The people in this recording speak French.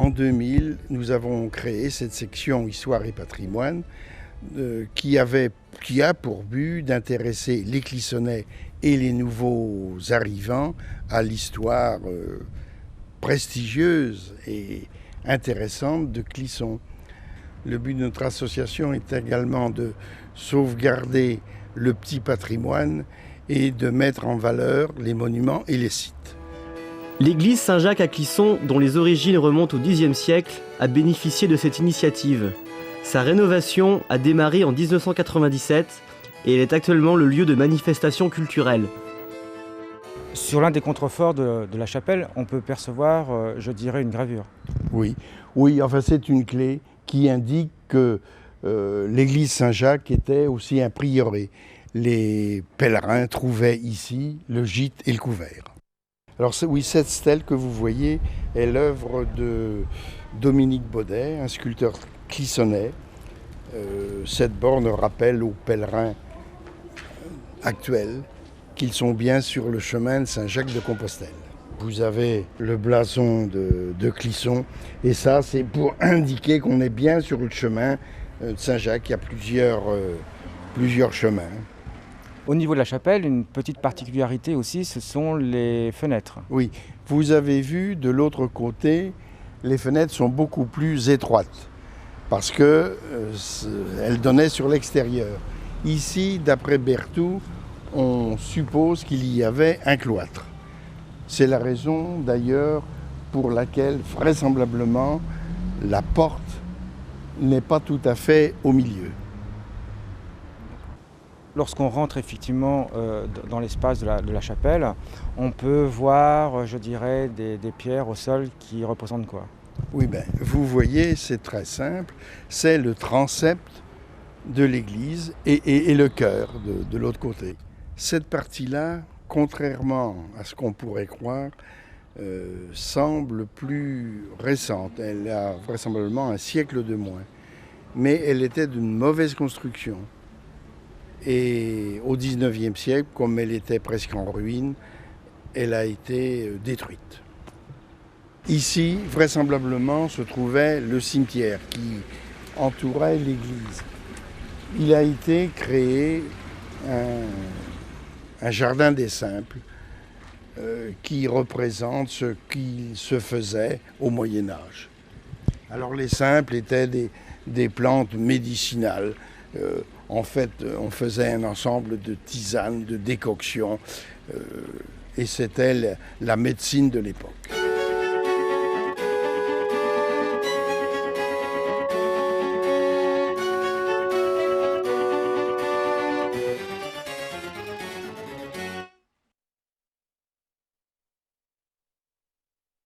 en 2000, nous avons créé cette section Histoire et patrimoine qui a pour but d'intéresser les Clissonnais et les nouveaux arrivants à l'histoire prestigieuse et intéressante de Clisson. Le but de notre association est également de sauvegarder le petit patrimoine et de mettre en valeur les monuments et les sites. L'église Saint-Jacques à Clisson, dont les origines remontent au Xe siècle, a bénéficié de cette initiative. Sa rénovation a démarré en 1997 et elle est actuellement le lieu de manifestations culturelles. Sur l'un des contreforts de la chapelle, on peut percevoir, je dirais, une gravure. Oui, enfin c'est une clé qui indique que l'église Saint-Jacques était aussi un prieuré. Les pèlerins trouvaient ici le gîte et le couvert. Alors oui, cette stèle que vous voyez est l'œuvre de Dominique Baudet, un sculpteur clissonnais. Cette borne rappelle aux pèlerins actuels qu'ils sont bien sur le chemin de Saint-Jacques-de-Compostelle. Vous avez le blason de Clisson et ça c'est pour indiquer qu'on est bien sur le chemin de Saint-Jacques. Il y a plusieurs chemins. Au niveau de la chapelle, une petite particularité aussi, ce sont les fenêtres. Oui, vous avez vu de l'autre côté, les fenêtres sont beaucoup plus étroites parce qu'elles donnaient sur l'extérieur. Ici, d'après Berthoud, on suppose qu'il y avait un cloître. C'est la raison d'ailleurs pour laquelle vraisemblablement la porte n'est pas tout à fait au milieu. Lorsqu'on rentre effectivement dans l'espace de la chapelle, on peut voir, je dirais, des pierres au sol qui représentent quoi? Oui, vous voyez, c'est très simple. C'est le transept de l'église et le chœur de l'autre côté. Cette partie-là, contrairement à ce qu'on pourrait croire, semble plus récente. Elle a vraisemblablement un siècle de moins. Mais elle était d'une mauvaise construction. Et au XIXe siècle, comme elle était presque en ruine, elle a été détruite. Ici, vraisemblablement, se trouvait le cimetière qui entourait l'église. Il a été créé un jardin des simples qui représente ce qui se faisait au Moyen-Âge. Alors les simples étaient des plantes médicinales. En fait, on faisait un ensemble de tisanes, de décoctions, et c'était la médecine de l'époque.